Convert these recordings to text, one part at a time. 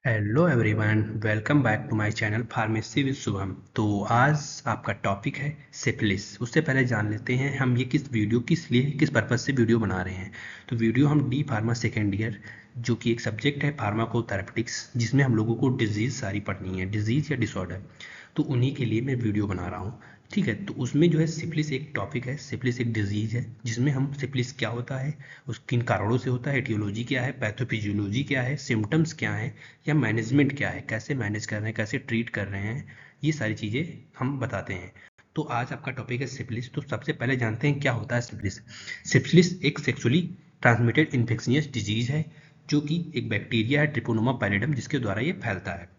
Hello everyone, welcome back to my channel pharmacy with Shubham. तो आज आपका टॉपिक है सिफिलिस। उससे पहले जान लेते हैं हम ये किस लिए किस पर्पज़ से वीडियो बना रहे हैं। तो वीडियो हम डी फार्मा सेकेंड ईयर, जो कि एक सब्जेक्ट है फार्माकोथेरेपिटिक्स, जिसमें हम लोगों को डिजीज़ सारी पढ़नी है, डिजीज़ या डिसऑर्डर। तो उन्हीं के लिए मैं वीडियो बना रहा हूँ। ठीक है, तो उसमें जो है सिफिलिस एक टॉपिक है, सिफिलिस एक डिजीज़ है जिसमें हम सिफिलिस क्या होता है, उस किन कारणों से होता है, एटियोलॉजी क्या है, पैथोफिजियोलॉजी क्या है, सिम्टम्स क्या है, या मैनेजमेंट क्या है, कैसे मैनेज कर रहे हैं, कैसे ट्रीट कर रहे हैं, ये सारी चीज़ें हम बताते हैं। तो आज आपका टॉपिक है सिफिलिस। तो सबसे पहले जानते हैं क्या होता है सिफिलिस। सिफिलिस एक सेक्सुअली ट्रांसमिटेड इन्फेक्शियस डिजीज है, जो कि एक बैक्टीरिया है, ट्रिपोनोमा पैलिडम, जिसके द्वारा ये फैलता है।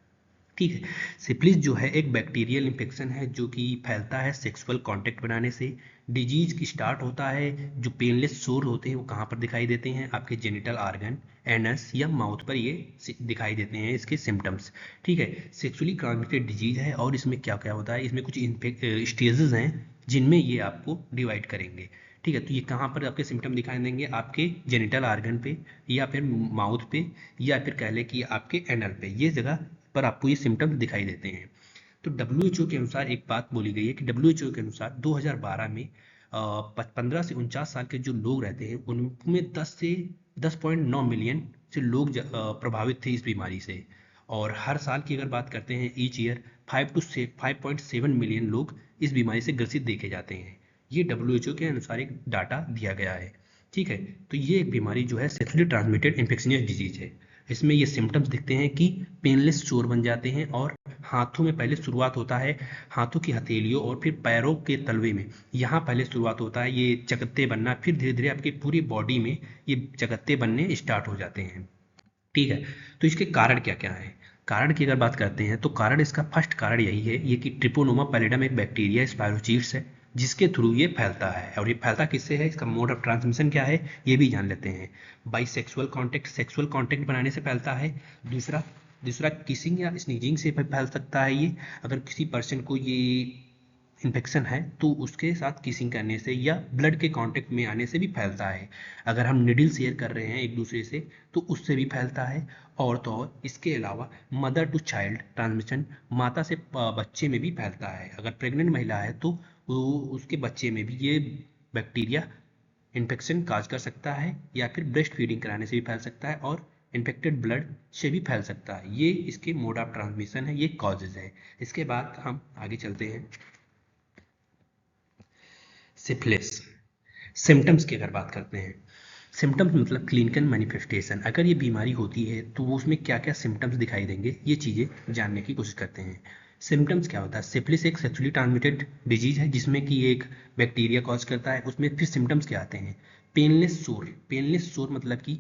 ठीक है, सिफिलिस जो है एक बैक्टीरियल इन्फेक्शन है जो कि फैलता है सेक्सुअल कांटेक्ट बनाने से। डिजीज की स्टार्ट होता है, जो पेनलेस सोर होते हैं वो कहाँ पर दिखाई देते हैं, आपके जेनिटल ऑर्गन, एनस या माउथ पर ये दिखाई देते हैं इसके सिम्टम्स। ठीक है, सेक्सुअली ट्रांसमिटेड डिजीज है और इसमें क्या क्या होता है, इसमें कुछ स्टेजेस हैं जिनमें ये आपको डिवाइड करेंगे। ठीक है, तो ये कहाँ पर आपके सिम्टम दिखाई देंगे, आपके जेनिटल ऑर्गन पे, या फिर माउथ पे, या फिर कह लें कि आपके एनल पे, ये जगह पर आपको ये सिम्टम्स दिखाई देते हैं। तो डब्ल्यू के अनुसार एक बात बोली गई है कि डब्ल्यू के अनुसार 2012 में 15 से 49 साल के जो लोग रहते हैं उनमें 10.9 मिलियन से लोग प्रभावित थे इस बीमारी से। और हर साल की अगर बात करते हैं, ईच ईयर 5.7 मिलियन लोग इस बीमारी से ग्रसित देखे जाते हैं। ये डब्ल्यू के अनुसार एक डाटा दिया गया है। ठीक है, तो ये एक बीमारी जो है सेक्सुअली ट्रांसमिटेड इन्फेक्शियस डिजीज है। इसमें ये सिम्टम्स दिखते हैं कि पेनलेस चोर बन जाते हैं, और हाथों में पहले शुरुआत होता है, हाथों की हथेलियों और फिर पैरों के तलवे में, यहाँ पहले शुरुआत होता है ये चकत्ते बनना, फिर धीरे धीरे आपकी पूरी बॉडी में ये चकत्ते बनने स्टार्ट हो जाते हैं। ठीक है, तो इसके कारण क्या क्या है। कारण की अगर बात करते हैं तो कारण, इसका फर्स्ट कारण यही है ये कि ट्रिपोनोमा पैलिडम एक बैक्टीरिया स्पायरोचीट्स है, जिसके थ्रू ये फैलता है। और ये फैलता किससे है, इसका मोड ऑफ ट्रांसमिशन क्या है, ये भी जान लेते हैं। बाई सेक्सुअल कॉन्टेक्ट बनाने से फैलता है। दूसरा दूसरा किसिंग या स्नीजिंग से फैल सकता है ये। अगर किसी पर्सन को ये इन्फेक्शन है तो उसके साथ किसिंग करने से या ब्लड के कांटेक्ट में आने से भी फैलता है। अगर हम निडल शेयर कर रहे हैं एक दूसरे से तो उससे भी फैलता है। और तो और इसके अलावा मदर टू चाइल्ड ट्रांसमिशन, माता से बच्चे में भी फैलता है। अगर प्रेग्नेंट महिला है तो वो उसके बच्चे में भी ये बैक्टीरिया इन्फेक्शन काज कर सकता है, या फिर ब्रेस्ट फीडिंग कराने से भी फैल सकता है, और इन्फेक्टेड ब्लड से भी फैल सकता है। ये इसके मोड ऑफ ट्रांसमिशन है, ये कॉजेज है। इसके बाद हम आगे चलते हैं सिफिलिस। सिम्टम्स की अगर बात करते हैं, सिम्टम्स मतलब क्लिनिकल मैनिफेस्टेशन, अगर ये बीमारी होती है तो वो उसमें क्या क्या सिम्टम्स दिखाई देंगे, ये चीज़ें जानने की कोशिश करते हैं। सिम्टम्स क्या होता है, सिफिलिस एक सेक्सुअली ट्रांसमिटेड डिजीज है जिसमें कि एक बैक्टीरिया कॉज करता है। उसमें फिर सिम्टम्स क्या आते हैं, पेनलेस सोर मतलब कि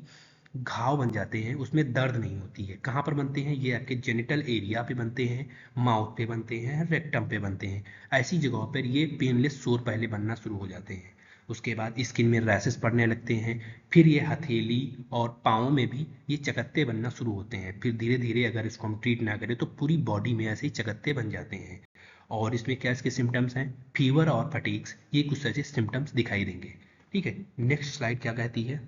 घाव बन जाते हैं, उसमें दर्द नहीं होती है। कहाँ पर बनते हैं, ये आपके जेनिटल एरिया पे बनते हैं, माउथ पे बनते हैं, रेक्टम पे बनते हैं। ऐसी जगहों पर ये पेनलेस सोर पहले बनना शुरू हो जाते हैं। उसके बाद स्किन में रैसेस पड़ने लगते हैं, फिर ये हथेली और पाँव में भी ये चकत्ते बनना शुरू होते हैं। फिर धीरे धीरे अगर इसको हम ट्रीट ना करें तो पूरी बॉडी में ऐसे ही चकत्ते बन जाते हैं। और इसमें क्या इसके सिम्टम्स हैं, फीवर और फटीग्स, ये कुछ ऐसे सिम्टम्स दिखाई देंगे। ठीक है, नेक्स्ट स्लाइड क्या कहती है।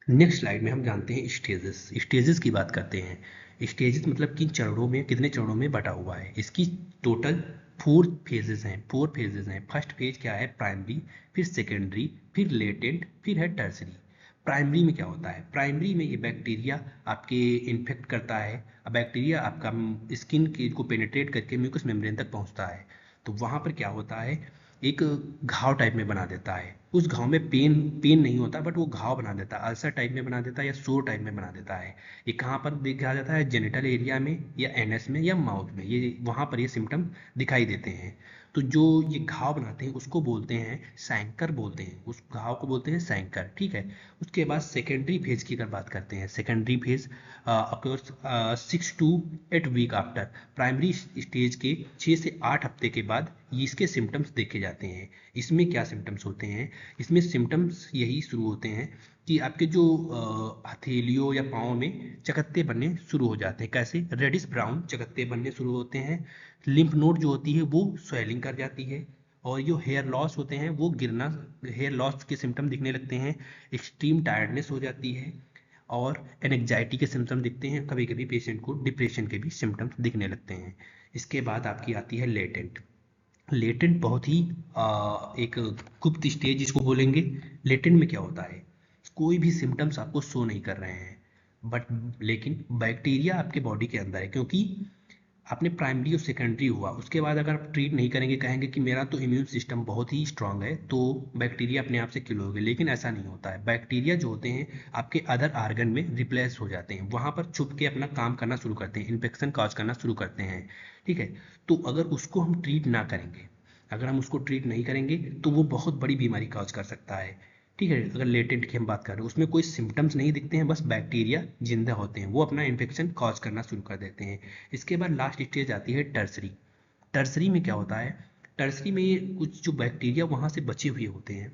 नेक्स्ट स्लाइड में हम जानते हैं स्टेजेस की बात करते हैं। स्टेजेस मतलब किन चरणों में, कितने चरणों में बटा हुआ है। इसकी टोटल फोर फेजेस हैं। फर्स्ट फेज क्या है, प्राइमरी, फिर सेकेंडरी, फिर लेटेंट, फिर है टर्सरी। प्राइमरी में क्या होता है, प्राइमरी में ये बैक्टीरिया आपके इन्फेक्ट करता है। अब बैक्टीरिया आपका स्किन के को पेनिट्रेट करके म्यूकस मेम्ब्रेन तक पहुंचता है। तो वहाँ पर क्या होता है, एक घाव टाइप में बना देता है। उस घाव में पेन पेन नहीं होता, बट वो घाव बना देता है, अल्सर टाइप में बना देता है, या सोर टाइप में बना देता है। ये कहाँ पर दिखा जाता है, जेनिटल एरिया में, या एनएस में, या माउथ में, ये वहाँ पर ये सिम्टम दिखाई देते हैं। तो जो ये घाव बनाते हैं उसको बोलते हैं सैंकर, बोलते हैं उस घाव को बोलते हैं सैंकर। ठीक है, उसके बाद सेकेंडरी फेज की अगर बात करते हैं, secondary phase occurs 6 to 8 week after. Primary stage के 6 से 8 हफ्ते के बाद इसके सिम्टम्स देखे जाते हैं। इसमें क्या सिम्टम्स होते हैं, इसमें सिम्टम्स यही शुरू होते हैं कि आपके जो हथेलियों या पाँव में चकत्ते बनने शुरू हो जाते हैं। कैसे, रेडिश ब्राउन चकत्ते बनने शुरू होते हैं। लिम्फ नोड जो होती है वो स्वेलिंग कर जाती है। और जो हेयर लॉस होते हैं वो गिरना, हेयर लॉस के सिम्टम दिखने लगते हैं। एक्सट्रीम टायर्डनेस हो जाती है। और एनेक्जाइटी के सिम्टम्स दिखते हैं, कभी कभी पेशेंट को डिप्रेशन के भी सिम्टम्स दिखने लगते हैं। इसके बाद आपकी आती है लेटेंट। लेटेंट बहुत ही एक गुप्त स्टेज जिसको बोलेंगे। लेटेंट में क्या होता है, कोई भी सिम्टम्स आपको शो नहीं कर रहे हैं, बट लेकिन बैक्टीरिया आपके बॉडी के अंदर है, क्योंकि आपने प्राइमरी और सेकेंडरी हुआ, उसके बाद अगर आप ट्रीट नहीं करेंगे, कहेंगे कि मेरा तो इम्यून सिस्टम बहुत ही स्ट्रांग है, तो बैक्टीरिया अपने आप से किल हो गए, लेकिन ऐसा नहीं होता है। बैक्टीरिया जो होते हैं आपके अदर आर्गन में रिप्लेस हो जाते हैं, वहाँ पर छुप के अपना काम करना शुरू करते हैं, इन्फेक्शन कॉज करना शुरू करते हैं। ठीक है, तो अगर उसको हम ट्रीट ना करेंगे, अगर हम उसको ट्रीट नहीं करेंगे तो वो बहुत बड़ी बीमारी कॉज कर सकता है। ठीक है, अगर लेटेंट की हम बात कर रहे हैं, उसमें कोई सिम्टम्स नहीं दिखते हैं, बस बैक्टीरिया जिंदा होते हैं, वो अपना इन्फेक्शन कॉज करना शुरू कर देते हैं। इसके बाद लास्ट स्टेज आती है टर्सरी। टर्सरी में क्या होता है, टर्सरी में कुछ जो बैक्टीरिया वहाँ से बचे हुए होते हैं,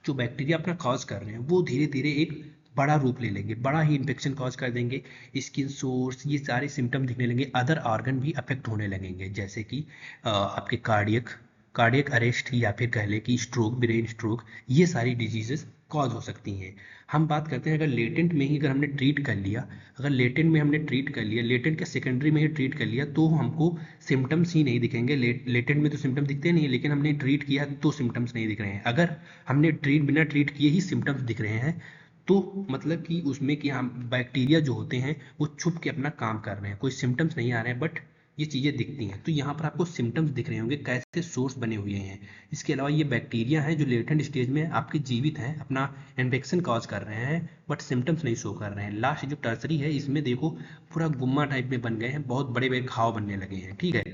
जो बैक्टीरिया अपना कॉज कर रहे हैं, वो धीरे धीरे एक बड़ा रूप ले लेंगे, बड़ा ही इन्फेक्शन कॉज कर देंगे, स्किन सोर्स, ये सारे सिम्टम दिखने लगेंगे, अदर ऑर्गन भी अफेक्ट होने लगेंगे, जैसे कि आपके कार्डियक कार्डियक अरेस्ट, या फिर कह लें कि स्ट्रोक, ब्रेन स्ट्रोक, ये सारी डिजीजेस कॉज हो सकती हैं। हम बात करते हैं अगर लेटेंट में ही अगर हमने ट्रीट कर लिया, अगर लेटेंट में हमने ट्रीट कर लिया, लेटेंट के सेकेंडरी में ही ट्रीट कर लिया, तो हमको सिम्टम्स ही नहीं दिखेंगे। लेटेंट में तो सिम्टम दिखते नहीं है, लेकिन हमने ट्रीट किया तो सिम्टम्स नहीं दिख रहे हैं। अगर हमने बिना ट्रीट किए ही सिम्टम्स दिख रहे हैं, तो मतलब कि उसमें कि हम बैक्टीरिया जो होते हैं वो छुप के अपना काम कर रहे हैं, कोई सिम्टम्स नहीं आ रहे हैं, बट ये चीज़ें दिखती हैं। तो यहाँ पर आपको सिम्टम्स दिख रहे होंगे, कैसे सोर्स बने हुए हैं। इसके अलावा ये बैक्टीरिया हैं जो लेटेंट स्टेज में आपके जीवित हैं, अपना इन्फेक्शन कॉज कर रहे हैं, बट सिम्टम्स नहीं शो कर रहे हैं। लास्ट जो टर्सरी है, इसमें देखो पूरा गुम्मा टाइप में बन गए हैं, बहुत बड़े बड़े घाव बनने लगे हैं। ठीक है,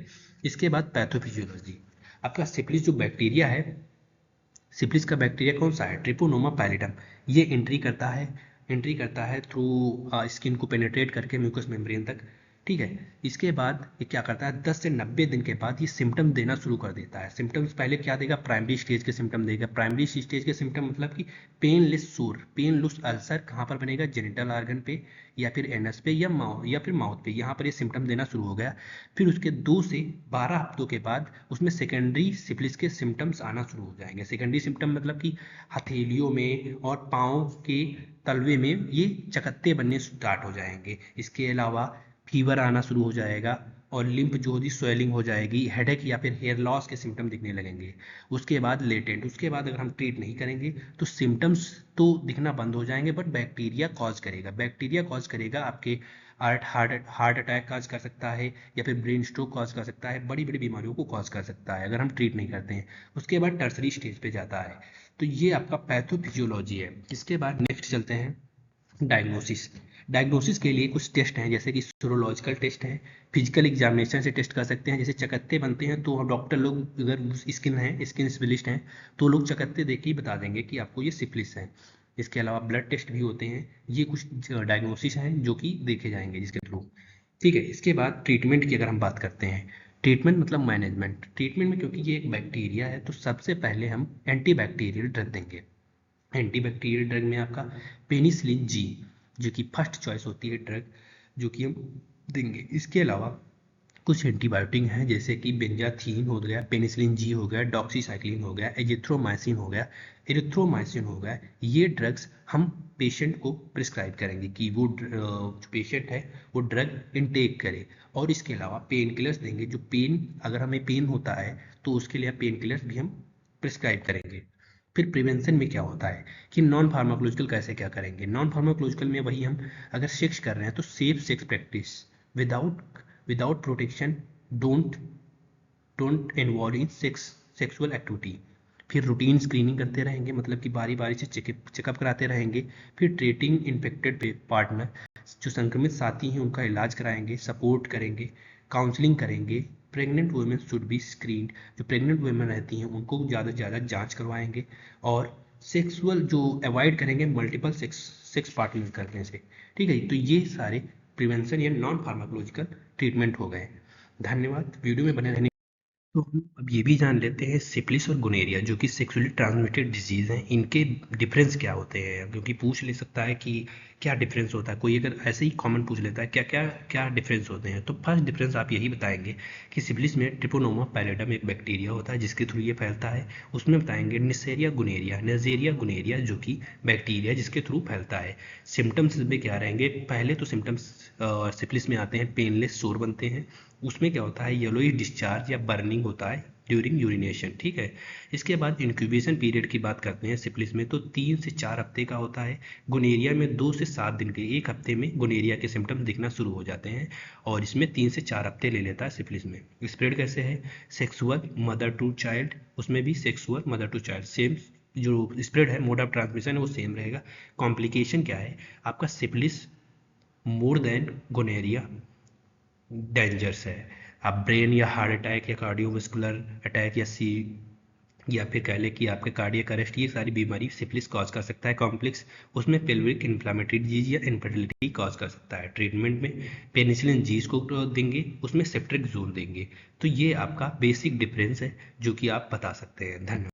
इसके बाद पैथोफिजियोलॉजी। आपका सिफिलिस जो बैक्टीरिया है, सिफिलिस का बैक्टीरिया कौन सा है, ट्रिपोनोमा पैलिडम। ये एंट्री करता है थ्रू स्किन को पेनिट्रेट करके म्यूकस मेम्ब्रेन तक। ठीक है, इसके बाद ये क्या करता है, 10 से 90 दिन के बाद ये सिम्टम देना शुरू कर देता है। सिम्टम्स पहले क्या देगा, प्राइमरी स्टेज के सिम्टम देगा। प्राइमरी स्टेज के सिम्टम मतलब कि पेनलेस सोर, पेनलेस अल्सर कहाँ पर बनेगा, जेनिटल ऑर्गन पे, या फिर एनस पे, या फिर माउथ पे, यहाँ पर ये सिम्टम देना शुरू हो गया। फिर उसके 2 से 12 हफ्तों के बाद उसमें सेकेंडरी सिफिलिस के सिम्टम्स आना शुरू हो जाएंगे। सेकेंडरी सिम्टम मतलब कि हथेलियों में और पाँव के तलवे में ये चकत्ते बनने स्टार्ट हो जाएंगे। इसके अलावा फीवर आना शुरू हो जाएगा, और लिम्फ जो होती स्वेलिंग हो जाएगी, हेडेक या फिर हेयर लॉस के सिम्टम दिखने लगेंगे। उसके बाद लेटेंट, उसके बाद अगर हम ट्रीट नहीं करेंगे तो सिम्टम्स तो दिखना बंद हो जाएंगे, बट बैक्टीरिया कॉज करेगा, बैक्टीरिया कॉज करेगा आपके हार्ट अटैक कॉज कर सकता है, या फिर ब्रेन स्ट्रोक कॉज कर सकता है, बड़ी बड़ी बीमारियों को कॉज कर सकता है अगर हम ट्रीट नहीं करते हैं। उसके बाद टर्सरी स्टेज पे जाता है। तो ये आपका पैथोफिजियोलॉजी है। इसके बाद नेक्स्ट चलते हैं डायग्नोसिस। डायग्नोसिस के लिए कुछ टेस्ट हैं, जैसे कि सीरोलॉजिकल टेस्ट है, फिजिकल एग्जामिनेशन से टेस्ट कर सकते हैं। जैसे चकत्ते बनते हैं तो डॉक्टर लोग अगर स्किन स्पेशलिस्ट हैं तो लोग चकत्ते देख के ही बता देंगे कि आपको ये सिफिलिस है। इसके अलावा ब्लड टेस्ट भी होते हैं। ये कुछ डायग्नोसिस हैं जो कि देखे जाएंगे जिसके थ्रू। ठीक है, इसके बाद ट्रीटमेंट की अगर हम बात करते हैं, ट्रीटमेंट मतलब मैनेजमेंट। ट्रीटमेंट में क्योंकि ये एक बैक्टीरिया है, तो सबसे पहले हम एंटीबैक्टीरियल ड्रग देंगे। एंटीबैक्टीरियल ड्रग में आपका पेनिसिलिन जी, जो कि फर्स्ट चॉइस होती है ड्रग, जो कि हम देंगे। इसके अलावा कुछ एंटीबायोटिक हैं, जैसे कि बेंजाथीन हो गया, पेनिसिलिन जी हो गया, डॉक्सीसाइक्लिन हो गया, एजिथ्रोमाइसिन हो गया, एरिथ्रोमाइसिन हो गया। ये ड्रग्स हम पेशेंट को प्रिस्क्राइब करेंगे कि वो जो पेशेंट है वो ड्रग इनटेक करे। और इसके अलावा पेन किलर्स देंगे, जो पेन, अगर हमें पेन होता है तो उसके लिए पेन किलर्स भी हम प्रिस्क्राइब करेंगे। फिर प्रिवेंशन में क्या होता है कि नॉन फार्माकोलॉजिकल कैसे क्या करेंगे। नॉन फार्माकोलॉजिकल में वही हम अगर सेक्स कर रहे हैं तो safe sex practice, without protection, don't don't involve in sexual activity. फिर रूटीन स्क्रीनिंग करते रहेंगे, मतलब कि बारी बारी से चेकअप कराते रहेंगे। फिर ट्रीटिंग इन्फेक्टेड पार्टनर, जो संक्रमित साथी हैं उनका इलाज कराएंगे, सपोर्ट करेंगे, काउंसलिंग करेंगे। Pregnant women should be screened, जो प्रेग्नेंट वुमेन रहती हैं उनको ज़्यादा से ज़्यादा जांच करवाएंगे। और सेक्सुअल जो अवॉइड करेंगे मल्टीपल सेक्स पार्टनर करने से। ठीक है, तो ये सारे प्रिवेंशन या नॉन फार्माकोलॉजिकल ट्रीटमेंट हो गए। धन्यवाद, वीडियो में बने रहने। तो हम अब ये भी जान लेते हैं सिफिलिस और गोनेरिया, जो कि सेक्सुअली ट्रांसमिटेड डिजीज़ हैं, इनके डिफरेंस क्या होते हैं, क्योंकि पूछ ले सकता है कि क्या डिफरेंस होता है, कोई अगर ऐसे ही कॉमन पूछ लेता है क्या क्या क्या डिफरेंस होते हैं, तो फर्स्ट डिफरेंस आप यही बताएंगे कि सिफिलिस में ट्रिपोनोमा पैलेडम एक बैक्टीरिया होता है जिसके थ्रू ये फैलता है। उसमें बताएंगे नेजेरिया गुनेरिया जो कि बैक्टीरिया जिसके थ्रू फैलता है। सिम्टम्स में क्या रहेंगे, पहले तो सिम्टम्स सिफिलिस में आते हैं, पेनलेस सोर बनते हैं, उसमें क्या होता है येलोइश डिस्चार्ज या बर्निंग होता है ड्यूरिंग यूरिनेशन, ठीक है। इसके बाद इंक्यूबेशन पीरियड की बात करते हैं सिफिलिस में, तो 3 से 4 हफ्ते का होता है। गुनेरिया में 2 से 7 दिन के, एक हफ्ते में गुनेरिया के सिम्टम्स दिखना शुरू हो जाते हैं, और इसमें 3 से 4 हफ्ते ले लेता है सिफिलिस में। स्प्रेड कैसे है, सेक्सुअल मदर टू चाइल्ड, उसमें भी sexual mother to child same जो स्प्रेड है, मोड ऑफ ट्रांसमिशन है वो सेम रहेगा। कॉम्प्लिकेशन क्या है आपका, syphilis more than gonorrhoea dangerous है। आप ब्रेन या हार्ट अटैक या कार्डियोवास्कुलर अटैक या फिर कह लें कि आपके कार्डियक अरेस्ट, ये सारी बीमारी सिफिलिस कॉज कर सकता है। कॉम्प्लेक्स उसमें पेल्विक इन्फ्लामेटरी डिजीज या इनफर्टिलिटी कॉज कर सकता है। ट्रीटमेंट में पेनिसिलिन जीज को देंगे, उसमें सेप्ट्रिक जोन देंगे। तो ये आपका बेसिक डिफरेंस है जो कि आप बता सकते हैं। धन्यवाद।